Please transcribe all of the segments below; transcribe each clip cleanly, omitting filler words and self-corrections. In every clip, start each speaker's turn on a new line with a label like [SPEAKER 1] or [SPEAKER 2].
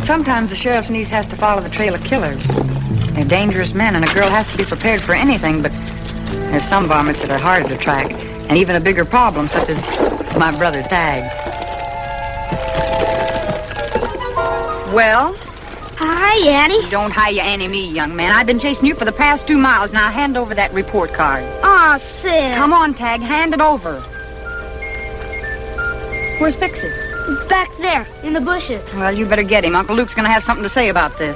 [SPEAKER 1] Sometimes the sheriff's niece has to follow the trail of killers. They're dangerous men, and a girl has to be prepared for anything, but there's some varmints that are harder to track, and even a bigger problem, such as my brother Tag. Well?
[SPEAKER 2] Hi, Annie.
[SPEAKER 1] Don't hi-ya Annie me, young man. I've been chasing you for the past 2 miles. Now hand over that report card.
[SPEAKER 2] Aw, Sid.
[SPEAKER 1] Come on, Tag. Hand it over. Where's Pixie?
[SPEAKER 2] Back there, in the bushes.
[SPEAKER 1] Well, you better get him. Uncle Luke's going to have something to say about this.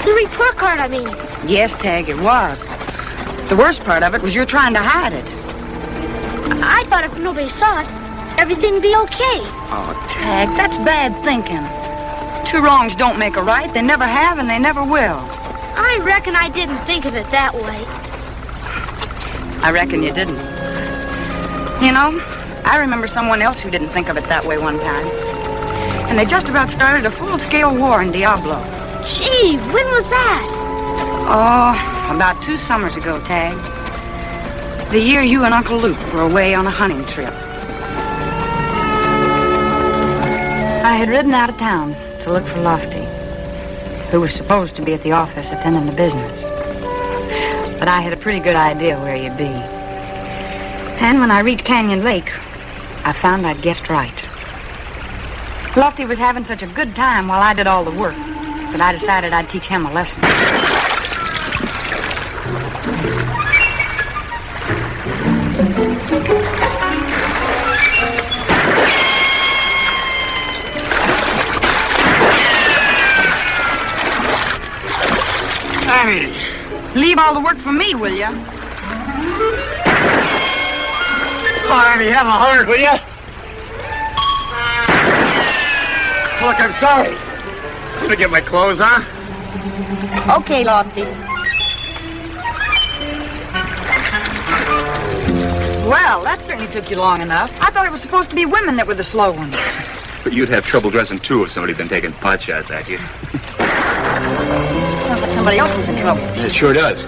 [SPEAKER 2] The report card, I mean.
[SPEAKER 1] Yes, Tag, it was. The worst part of it was you're trying to hide it.
[SPEAKER 2] I thought if nobody saw it, everything'd be okay.
[SPEAKER 1] Oh, Tag, that's bad thinking. 2 wrongs don't make a right. They never have and they never will.
[SPEAKER 2] I reckon I didn't think of it that way.
[SPEAKER 1] I reckon you didn't. You know, I remember someone else who didn't think of it that way one time. And they just about started a full-scale war in Diablo.
[SPEAKER 2] Gee, when was that?
[SPEAKER 1] Oh, about 2 summers ago, Tag. The year you and Uncle Luke were away on a hunting trip. I had ridden out of town to look for Lofty, who was supposed to be at the office attending to business. But I had a pretty good idea where you'd be. And when I reached Canyon Lake, I found I'd guessed right. Lofty was having such a good time while I did all the work that I decided I'd teach him a lesson. Hey, leave all the work for me, will ya?
[SPEAKER 3] Barney, have a heart, will ya? Look, I'm sorry. I'm gonna get my clothes, huh?
[SPEAKER 1] Okay, Lofty. Well, that certainly took you long enough. I thought it was supposed to be women that were the slow ones.
[SPEAKER 4] But you'd have trouble dressing, too, if somebody'd been taking pot shots at you.
[SPEAKER 1] Sounds like somebody else is in trouble.
[SPEAKER 4] It sure does.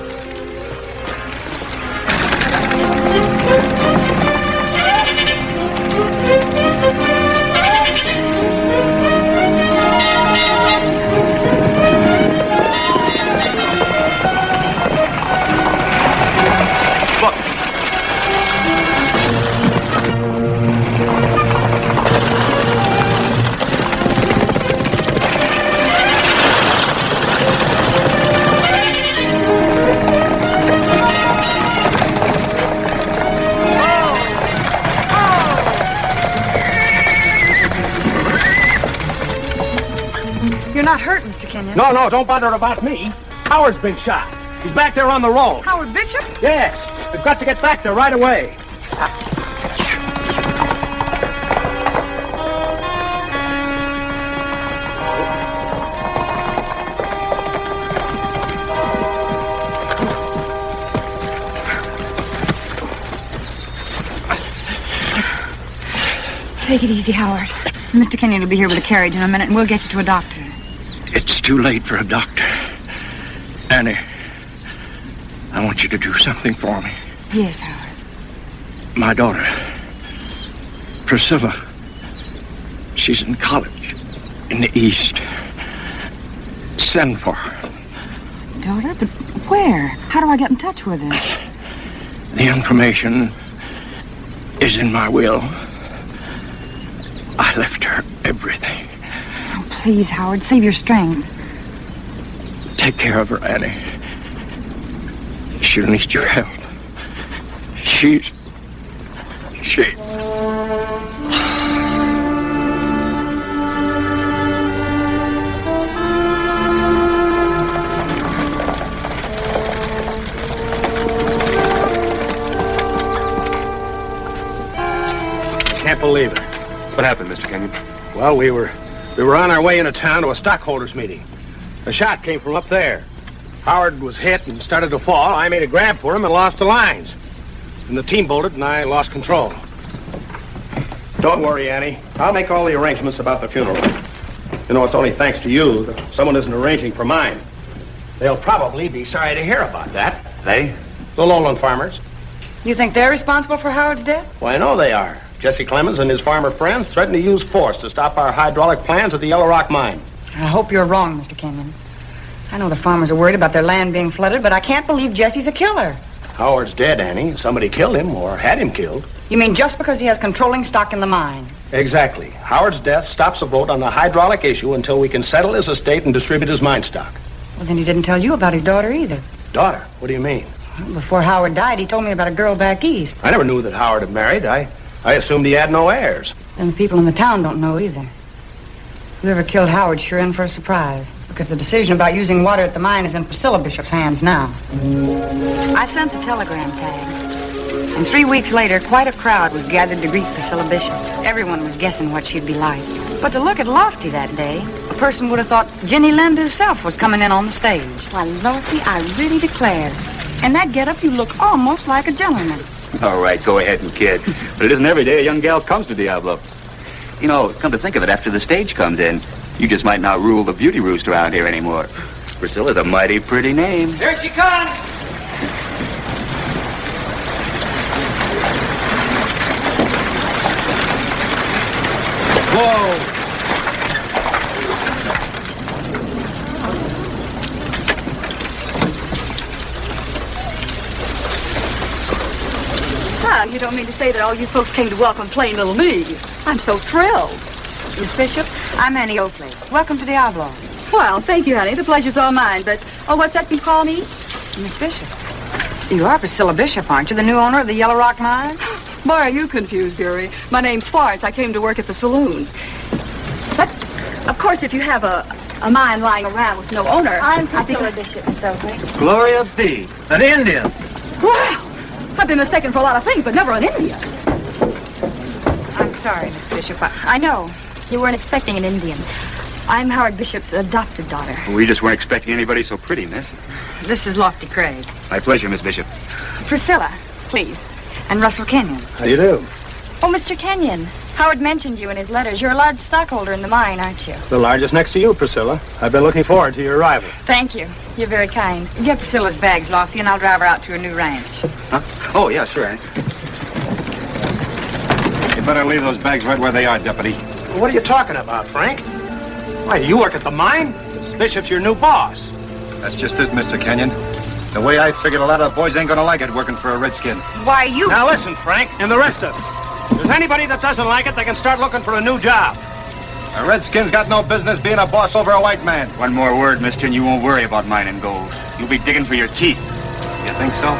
[SPEAKER 1] You're not hurt, Mr. Kenyon.
[SPEAKER 3] No, don't bother about me. Howard's been shot. He's back there on the road.
[SPEAKER 1] Howard Bishop?
[SPEAKER 3] Yes. We've got to get back there right away.
[SPEAKER 1] Take it easy, Howard. Mr. Kenyon will be here with a carriage in a minute, and we'll get you to a doctor.
[SPEAKER 5] It's too late for a doctor. Annie, I want you to do something for me.
[SPEAKER 1] Yes, Howard.
[SPEAKER 5] My daughter, Priscilla, she's in college in the East. Send for her.
[SPEAKER 1] Daughter? But where? How do I get in touch with her?
[SPEAKER 5] The information is in my will. I left her everything.
[SPEAKER 1] Oh, please, Howard, save your strength.
[SPEAKER 5] Take care of her, Annie. She'll need your help. She...
[SPEAKER 3] Can't believe it.
[SPEAKER 4] What happened, Mr. Kenyon?
[SPEAKER 3] Well, we were on our way into town to a stockholders meeting. A shot came from up there. Howard was hit and started to fall. I made a grab for him and lost the lines. And the team bolted and I lost control. Don't worry, Annie. I'll make all the arrangements about the funeral. You know, it's only thanks to you that someone isn't arranging for mine. They'll probably be sorry to hear about that.
[SPEAKER 4] They?
[SPEAKER 3] The lowland farmers.
[SPEAKER 1] You think they're responsible for Howard's death?
[SPEAKER 3] Well, I know they are. Jesse Clemens and his farmer friends threatened to use force to stop our hydraulic plans at the Yellow Rock mine.
[SPEAKER 1] I hope you're wrong, Mr. Kenyon. I know the farmers are worried about their land being flooded, but I can't believe Jesse's a killer.
[SPEAKER 3] Howard's dead, Annie. Somebody killed him or had him killed.
[SPEAKER 1] You mean just because he has controlling stock in the mine?
[SPEAKER 3] Exactly. Howard's death stops a vote on the hydraulic issue until we can settle his estate and distribute his mine stock.
[SPEAKER 1] Well, then he didn't tell you about his daughter either.
[SPEAKER 3] Daughter? What do you mean?
[SPEAKER 1] Well, before Howard died, he told me about a girl back east.
[SPEAKER 3] I never knew that Howard had married. I assumed he had no heirs.
[SPEAKER 1] And the people in the town don't know either. Whoever killed Howard's sure in for a surprise, because the decision about using water at the mine is in Priscilla Bishop's hands now. I sent the telegram tag. And 3 weeks later, quite a crowd was gathered to greet Priscilla Bishop. Everyone was guessing what she'd be like. But to look at Lofty that day, a person would have thought Jenny Lind herself was coming in on the stage. Why, Lofty, I really declare. In that getup, you look almost like a gentleman.
[SPEAKER 4] All right, go ahead and kid. But it isn't every day a young gal comes to Diablo. You know, come to think of it, after the stage comes in, you just might not rule the beauty roost around here anymore. Priscilla's a mighty pretty name.
[SPEAKER 3] Here she comes! Whoa!
[SPEAKER 6] Well, you don't mean to say that all you folks came to welcome plain little me. I'm so thrilled.
[SPEAKER 1] Miss Bishop, I'm Annie Oakley. Welcome to Diablo.
[SPEAKER 6] Well, thank you, honey. The pleasure's all mine. But, what's that you call me?
[SPEAKER 1] Miss Bishop. You are Priscilla Bishop, aren't you? The new owner of the Yellow Rock mine?
[SPEAKER 6] Boy, are you confused, dearie. My name's Swartz. I came to work at the saloon. But, of course, if you have a mine lying around with no owner...
[SPEAKER 2] I'm Priscilla Bishop, Miss Oakley.
[SPEAKER 5] Gloria B., an Indian.
[SPEAKER 6] Wow! I've been mistaken for a lot of things, but never an Indian.
[SPEAKER 1] I'm sorry, Miss Bishop. I know.
[SPEAKER 2] You weren't expecting an Indian. I'm Howard Bishop's adopted daughter.
[SPEAKER 4] We just weren't expecting anybody so pretty, miss.
[SPEAKER 1] This is Lofty Craig.
[SPEAKER 4] My pleasure, Miss Bishop.
[SPEAKER 1] Priscilla, please. And Russell Kenyon.
[SPEAKER 3] How do you do?
[SPEAKER 2] Oh, Mr. Kenyon. Howard mentioned you in his letters. You're a large stockholder in the mine, aren't you?
[SPEAKER 3] The largest next to you, Priscilla. I've been looking forward to your arrival.
[SPEAKER 2] Thank you. You're very kind.
[SPEAKER 1] Get Priscilla's bags, Lofty, and I'll drive her out to her new ranch.
[SPEAKER 4] Huh? Oh, yeah, sure, Annie.
[SPEAKER 5] You better leave those bags right where they are, Deputy.
[SPEAKER 3] What are you talking about, Frank? Why, you work at the mine? This Bishop's your new boss.
[SPEAKER 5] That's just it, Mr. Kenyon. The way I figured, a lot of boys ain't gonna like it working for a redskin.
[SPEAKER 1] Why, you...
[SPEAKER 3] Now listen, Frank, and the rest of you. If there's anybody that doesn't like it, they can start looking for a new job.
[SPEAKER 5] A redskin's got no business being a boss over a white man.
[SPEAKER 4] One more word, mister, and you won't worry about mining gold. You'll be digging for your teeth.
[SPEAKER 5] You think so?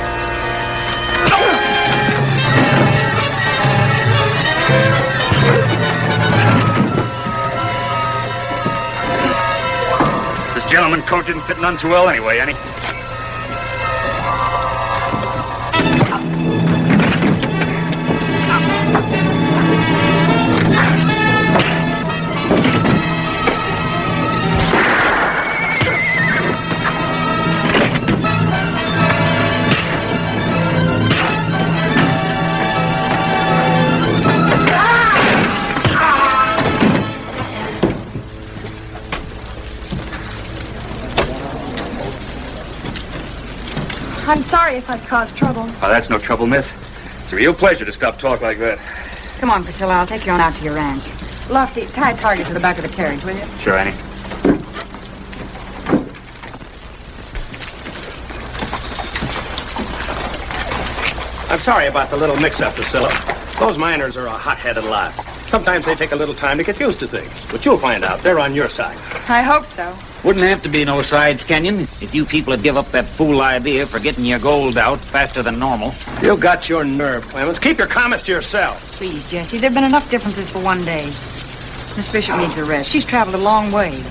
[SPEAKER 4] This gentleman coat didn't fit none too well anyway, Annie.
[SPEAKER 2] I'm sorry if I've caused trouble.
[SPEAKER 4] Oh, that's no trouble, miss. It's a real pleasure to stop talk like that.
[SPEAKER 1] Come on, Priscilla. I'll take you on out to your ranch. Lofty, tie a target to the back of the carriage, will you?
[SPEAKER 4] Sure, Annie.
[SPEAKER 3] I'm sorry about the little mix-up, Priscilla. Those miners are a hot-headed lot. Sometimes they take a little time to get used to things. But you'll find out. They're on your side.
[SPEAKER 1] I hope so.
[SPEAKER 7] Wouldn't have to be no sides, Kenyon, if you people had give up that fool idea for getting your gold out faster than normal.
[SPEAKER 3] You got your nerve, Clemens. Keep your comments to yourself.
[SPEAKER 1] Please, Jesse. There have been enough differences for one day. Miss Bishop needs a rest. She's traveled a long way.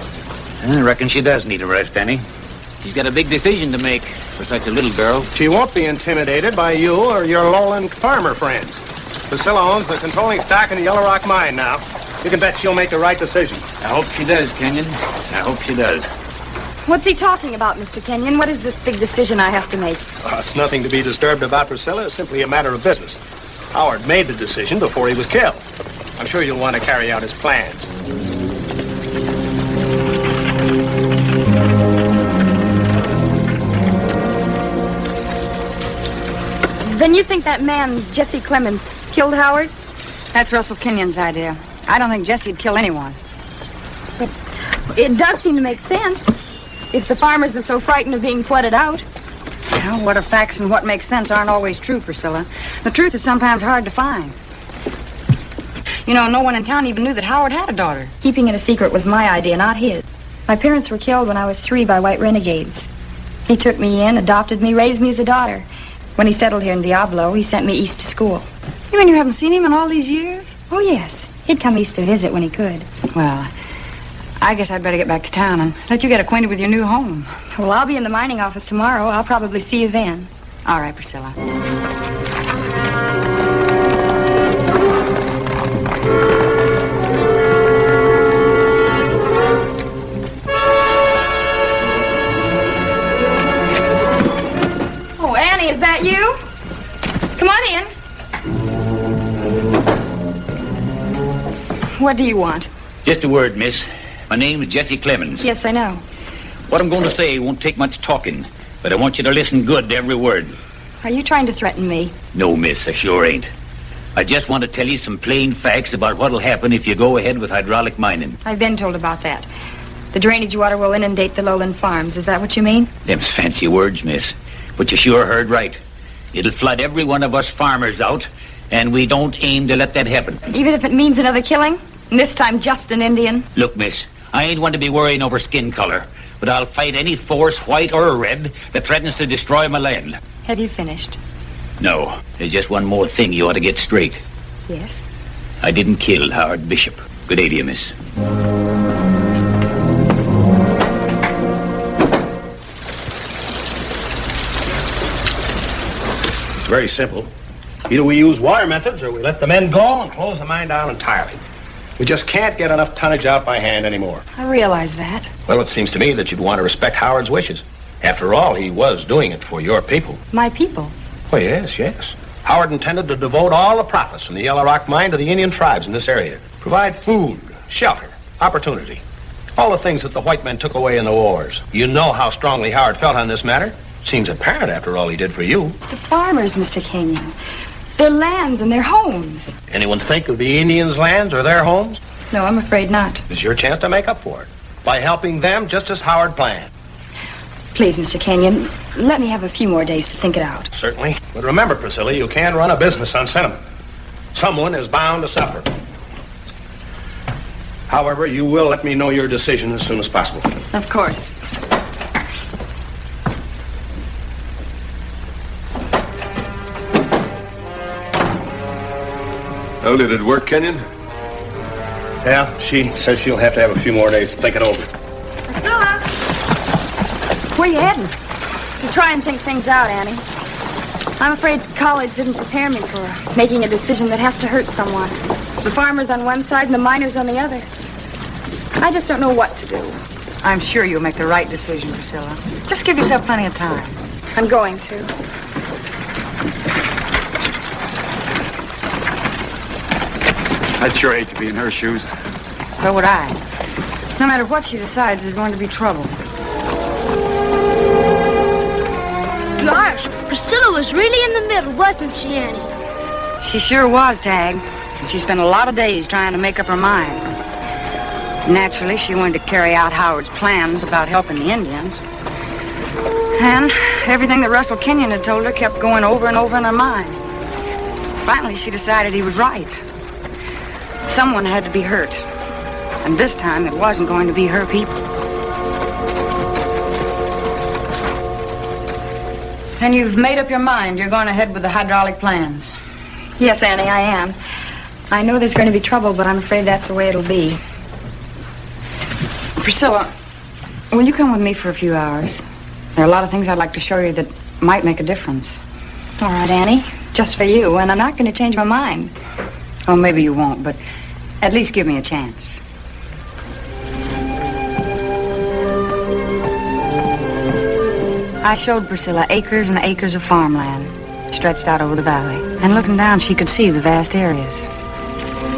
[SPEAKER 7] I reckon she does need a rest, Annie. She's got a big decision to make for such a little girl.
[SPEAKER 3] She won't be intimidated by you or your lowland farmer friends. Priscilla owns the controlling stock in the Yellow Rock mine now. You can bet she'll make the right decision.
[SPEAKER 7] I hope she does, Kenyon. I hope she does.
[SPEAKER 2] What's he talking about, Mr. Kenyon? What is this big decision I have to make?
[SPEAKER 3] It's nothing to be disturbed about, Priscilla. It's simply a matter of business. Howard made the decision before he was killed. I'm sure you'll want to carry out his plans.
[SPEAKER 2] Then you think that man, Jesse Clemens, killed Howard?
[SPEAKER 1] That's Russell Kenyon's idea. I don't think Jesse'd kill anyone.
[SPEAKER 2] But it does seem to make sense. If the farmers are so frightened of being flooded out.
[SPEAKER 1] Well, what are facts and what makes sense aren't always true, Priscilla. The truth is sometimes hard to find. You know, no one in town even knew that Howard had a daughter.
[SPEAKER 8] Keeping it a secret was my idea, not his. My parents were killed when I was 3 by white renegades. He took me in, adopted me, raised me as a daughter. When he settled here in Diablo, he sent me east to school.
[SPEAKER 1] You mean you haven't seen him in all these years?
[SPEAKER 8] Oh, yes. He'd come east to visit when he could.
[SPEAKER 1] Well, I guess I'd better get back to town and let you get acquainted with your new home.
[SPEAKER 8] Well, I'll be in the mining office tomorrow. I'll probably see you then.
[SPEAKER 1] All right, Priscilla.
[SPEAKER 8] Oh, Annie, is that you? Come on in. What do you want?
[SPEAKER 7] Just a word, miss. My name's Jesse Clemens.
[SPEAKER 8] Yes, I know.
[SPEAKER 7] What I'm going to say won't take much talking, but I want you to listen good to every word.
[SPEAKER 8] Are you trying to threaten me?
[SPEAKER 7] No, miss, I sure ain't. I just want to tell you some plain facts about what'll happen if you go ahead with hydraulic mining.
[SPEAKER 8] I've been told about that. The drainage water will inundate the lowland farms. Is that what you mean?
[SPEAKER 7] Them's fancy words, miss. But you sure heard right. It'll flood every one of us farmers out, and we don't aim to let that happen.
[SPEAKER 8] Even if it means another killing? And this time just an Indian?
[SPEAKER 7] Look, miss, I ain't one to be worrying over skin color, but I'll fight any force, white or red, that threatens to destroy my land.
[SPEAKER 8] Have you finished?
[SPEAKER 7] No, there's just one more thing you ought to get straight.
[SPEAKER 8] Yes?
[SPEAKER 7] I didn't kill Howard Bishop. Good day to you, miss.
[SPEAKER 3] It's very simple. Either we use water methods or we let the men go and close the mine down entirely. We just can't get enough tonnage out by hand anymore.
[SPEAKER 8] I realize that.
[SPEAKER 3] Well, it seems to me that you'd want to respect Howard's wishes. After all, he was doing it for your people.
[SPEAKER 8] My people?
[SPEAKER 3] Oh, yes, yes. Howard intended to devote all the profits from the Yellow Rock mine to the Indian tribes in this area. Provide food, shelter, opportunity. All the things that the white men took away in the wars. You know how strongly Howard felt on this matter. Seems apparent after all he did for you.
[SPEAKER 8] The farmers, Mr. Kenyon. Their lands and their homes.
[SPEAKER 3] Anyone think of the Indians' lands or their homes?
[SPEAKER 8] No, I'm afraid not.
[SPEAKER 3] It's your chance to make up for it by helping them just as Howard planned.
[SPEAKER 8] Please, Mr. Kenyon, let me have a few more days to think it out.
[SPEAKER 3] Certainly. But remember, Priscilla, you can't run a business on sentiment. Someone is bound to suffer. However, you will let me know your decision as soon as possible.
[SPEAKER 8] Of course.
[SPEAKER 9] Well, did it work, Kenyon?
[SPEAKER 3] Yeah, she says she'll have to have a few more days to think it over.
[SPEAKER 2] Priscilla!
[SPEAKER 8] Where are you heading? To try and think things out, Annie. I'm afraid college didn't prepare me for making a decision that has to hurt someone. The farmers on one side and the miners on the other. I just don't know what to do.
[SPEAKER 1] I'm sure you'll make the right decision, Priscilla. Just give yourself plenty of time.
[SPEAKER 8] I'm going to.
[SPEAKER 9] I'd sure hate to be in her shoes.
[SPEAKER 1] So would I. No matter what she decides, there's going to be trouble.
[SPEAKER 2] Gosh, Priscilla was really in the middle, wasn't she, Annie?
[SPEAKER 1] She sure was, Tag. And she spent a lot of days trying to make up her mind. Naturally, she wanted to carry out Howard's plans about helping the Indians. And everything that Russell Kenyon had told her kept going over and over in her mind. Finally, she decided he was right. Someone had to be hurt. And this time, it wasn't going to be her people. And you've made up your mind. You're going ahead with the hydraulic plans.
[SPEAKER 8] Yes, Annie, I am. I know there's going to be trouble, but I'm afraid that's the way it'll be.
[SPEAKER 1] Priscilla, will you come with me for a few hours? There are a lot of things I'd like to show you that might make a difference.
[SPEAKER 8] All right, Annie. Just for you, and I'm not going to change my mind.
[SPEAKER 1] Oh, maybe you won't, but at least give me a chance. I showed Priscilla acres and acres of farmland stretched out over the valley. And looking down, she could see the vast areas.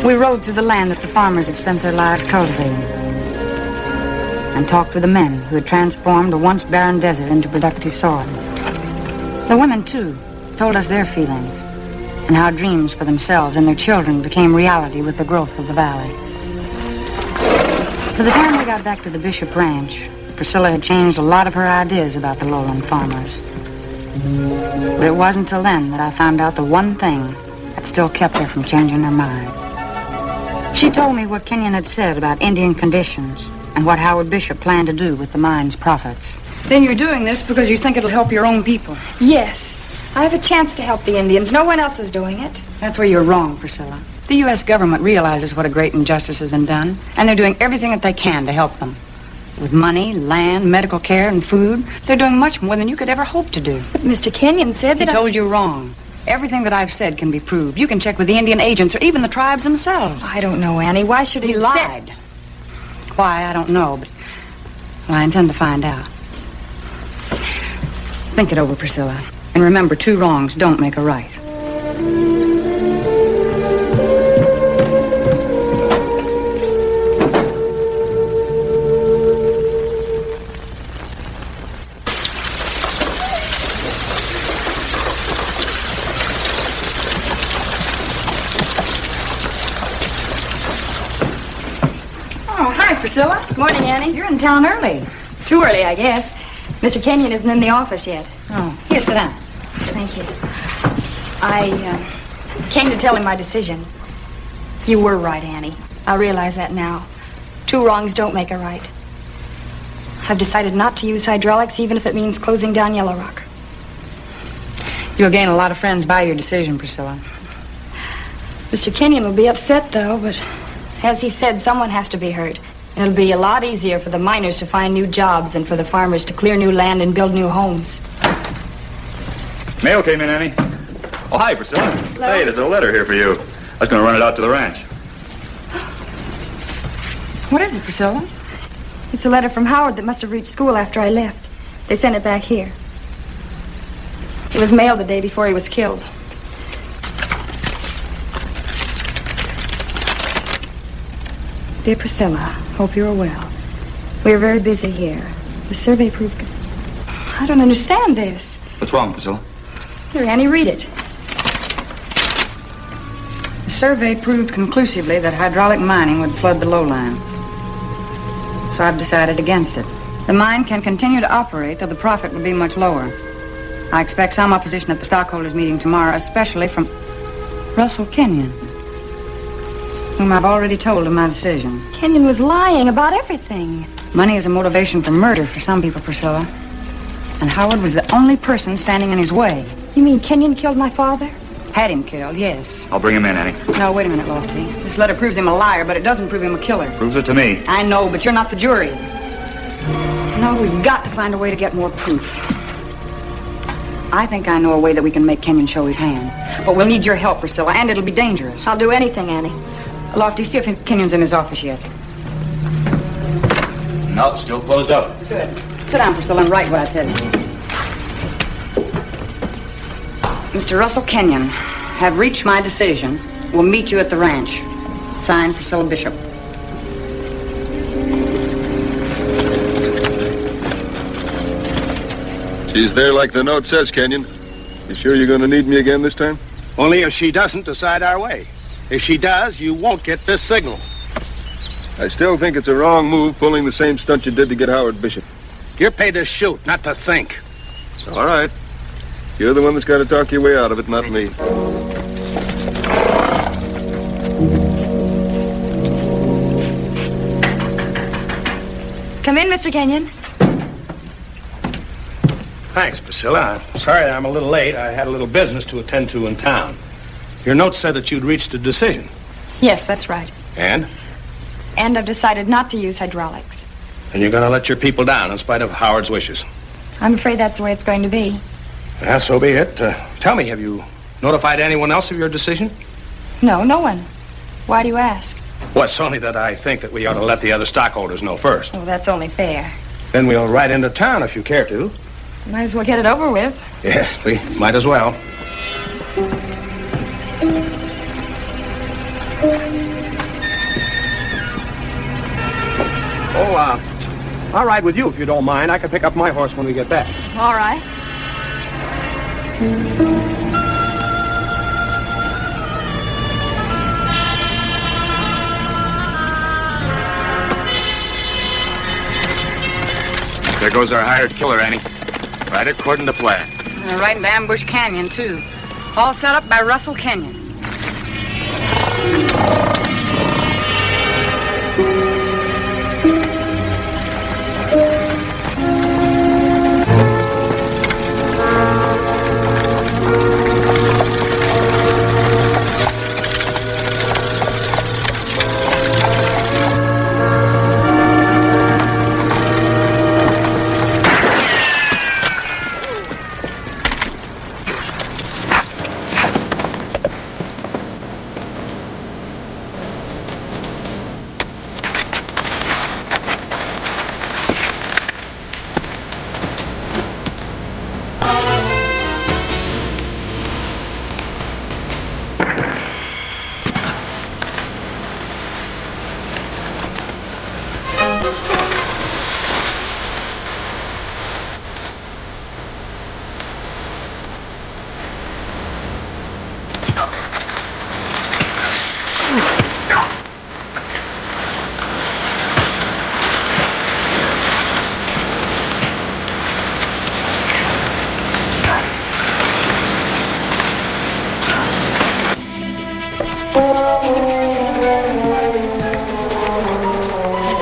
[SPEAKER 1] We rode through the land that the farmers had spent their lives cultivating, and talked with the men who had transformed a once barren desert into productive soil. The women, too, told us their feelings and how dreams for themselves and their children became reality with the growth of the valley. By the time we got back to the Bishop Ranch, Priscilla had changed a lot of her ideas about the lowland farmers. But it wasn't until then that I found out the one thing that still kept her from changing her mind. She told me what Kenyon had said about Indian conditions and what Howard Bishop planned to do with the mine's profits.
[SPEAKER 2] Then you're doing this because you think it'll help your own people. Yes. I have a chance to help the Indians. No one else is doing it.
[SPEAKER 1] That's where you're wrong, Priscilla. The U.S. government realizes what a great injustice has been done, and they're doing everything that they can to help them. With money, land, medical care, and food, they're doing much more than you could ever hope to do.
[SPEAKER 2] But Mr. Kenyon said that
[SPEAKER 1] He told you wrong. Everything that I've said can be proved. You can check with the Indian agents or even the tribes themselves.
[SPEAKER 2] I don't know, Annie. Why should he
[SPEAKER 1] lied? Why, I don't know, but well, I intend to find out. Think it over, Priscilla. And remember, 2 wrongs don't make a right.
[SPEAKER 2] Priscilla? Morning, Annie.
[SPEAKER 1] You're in town early.
[SPEAKER 2] Too early, I guess. Mr. Kenyon isn't in the office yet.
[SPEAKER 1] Oh, here, sit down.
[SPEAKER 2] Thank you. I came to tell him my decision. You were right, Annie. I realize that now. 2 wrongs don't make a right. I've decided not to use hydraulics, even if it means closing down Yellow Rock.
[SPEAKER 1] You'll gain a lot of friends by your decision, Priscilla.
[SPEAKER 2] Mr. Kenyon will be upset, though, but as he said, someone has to be hurt. It'll be a lot easier for the miners to find new jobs than for the farmers to clear new land and build new homes.
[SPEAKER 9] Mail came in, Annie. Oh, hi, Priscilla.
[SPEAKER 2] Hello.
[SPEAKER 9] Hey, there's a letter here for you. I was going to run it out to the ranch.
[SPEAKER 1] What is it, Priscilla?
[SPEAKER 2] It's a letter from Howard that must have reached school after I left. They sent it back here. It was mailed the day before he was killed. Dear Priscilla, hope you're well. We're very busy here. The survey proved... I don't understand this.
[SPEAKER 9] What's wrong, Priscilla?
[SPEAKER 2] Here, Annie, read it.
[SPEAKER 1] The survey proved conclusively that hydraulic mining would flood the lowlands. So I've decided against it. The mine can continue to operate, though the profit will be much lower. I expect some opposition at the stockholders' meeting tomorrow, especially from Russell Kenyon, whom I've already told of my decision.
[SPEAKER 2] Kenyon was lying about everything.
[SPEAKER 1] Money is a motivation for murder for some people, Priscilla. And Howard was the only person standing in his way.
[SPEAKER 2] You mean Kenyon killed my father?
[SPEAKER 1] Had him killed, yes.
[SPEAKER 9] I'll bring him in, Annie.
[SPEAKER 1] No, wait a minute, Lofty. This letter proves him a liar, but it doesn't prove him a killer.
[SPEAKER 9] Proves it to me.
[SPEAKER 1] I know, but you're not the jury. No, we've got to find a way to get more proof. I think I know a way that we can make Kenyon show his hand. But we'll need your help, Priscilla, and it'll be dangerous.
[SPEAKER 2] I'll do anything, Annie.
[SPEAKER 1] Lofty, see if Kenyon's in his office yet.
[SPEAKER 7] No, still closed up.
[SPEAKER 1] Good. Sit down, Priscilla, and write what I tell you. Mr. Russell Kenyon, have reached my decision. We'll meet you at the ranch. Signed, Priscilla Bishop.
[SPEAKER 10] She's there like the note says, Kenyon. You sure you're going to need me again this time?
[SPEAKER 3] Only if she doesn't decide our way. If she does, you won't get this signal.
[SPEAKER 10] I still think it's a wrong move pulling the same stunt you did to get Howard Bishop.
[SPEAKER 3] You're paid to shoot, not to think.
[SPEAKER 10] All right. You're the one that's got to talk your way out of it, not me.
[SPEAKER 2] Come in, Mr. Kenyon.
[SPEAKER 3] Thanks, Priscilla. I'm sorry I'm a little late. I had a little business to attend to in town. Your note said that you'd reached a decision.
[SPEAKER 2] Yes, that's right.
[SPEAKER 3] And?
[SPEAKER 2] And I've decided not to use hydraulics.
[SPEAKER 3] And you're going to let your people down in spite of Howard's wishes.
[SPEAKER 2] I'm afraid that's the way it's going to be.
[SPEAKER 3] Yeah, so be it. Tell me, have you notified anyone else of your decision?
[SPEAKER 2] No, no one. Why do you ask?
[SPEAKER 3] Well, it's only that I think that we ought to let the other stockholders know first.
[SPEAKER 2] Oh, that's only fair.
[SPEAKER 3] Then we'll ride into town if you care to.
[SPEAKER 2] Might as well get it over with.
[SPEAKER 3] Yes, we might as well. I'll ride with you if you don't mind. I can pick up my horse when we get back.
[SPEAKER 6] All right.
[SPEAKER 9] There goes our hired killer, Annie. Right according to plan.
[SPEAKER 1] Right into Ambush Canyon, too. All set up by Russell Kenyon.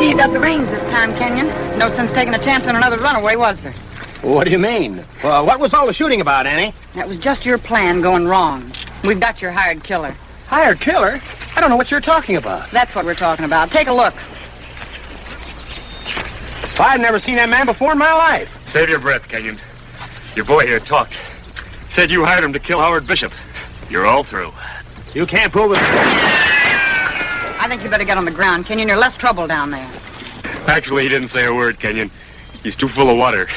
[SPEAKER 1] You got the reins this time, Kenyon. No sense taking a chance on another runaway, was there?
[SPEAKER 3] What do you mean? Well, what was all the shooting about, Annie?
[SPEAKER 1] That was just your plan going wrong. We've got your hired killer.
[SPEAKER 3] Hired killer? I don't know what you're talking about.
[SPEAKER 1] That's what we're talking about. Take a look.
[SPEAKER 3] I've never seen that man before in my life.
[SPEAKER 9] Save your breath, Kenyon. Your boy here talked. Said you hired him to kill Howard Bishop. You're all through.
[SPEAKER 3] You can't prove it.
[SPEAKER 1] I think you better get on the ground, Kenyon. You're less trouble down there.
[SPEAKER 9] Actually, he didn't say a word, Kenyon. He's too full of water.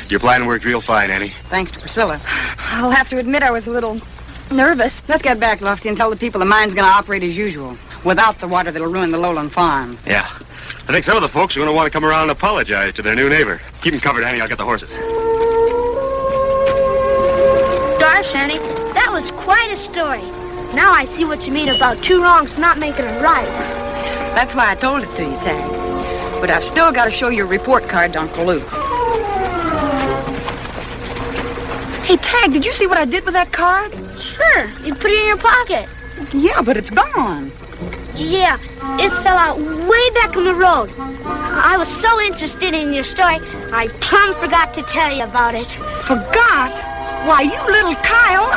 [SPEAKER 9] Your plan worked real fine, Annie.
[SPEAKER 1] Thanks to Priscilla.
[SPEAKER 2] I'll have to admit I was a little nervous.
[SPEAKER 1] Let's get back, Lofty, and tell the people the mine's going to operate as usual, without the water that'll ruin the lowland farm.
[SPEAKER 9] Yeah. I think some of the folks are going to want to come around and apologize to their new neighbor. Keep them covered, Annie. I'll get the horses.
[SPEAKER 11] Gosh, Annie, that was quite a story. Now I see what you mean about two wrongs not making a right.
[SPEAKER 1] That's why I told it to you, Tag. But I've still got to show your report card to Uncle Luke. Hey, Tag, did you see what I did with that card?
[SPEAKER 11] Sure, you put it in your pocket.
[SPEAKER 1] Yeah, but it's gone.
[SPEAKER 11] Yeah, it fell out way back on the road. I was so interested in your story, I plumb forgot to tell you about it.
[SPEAKER 1] Forgot? Why, you little Kyle.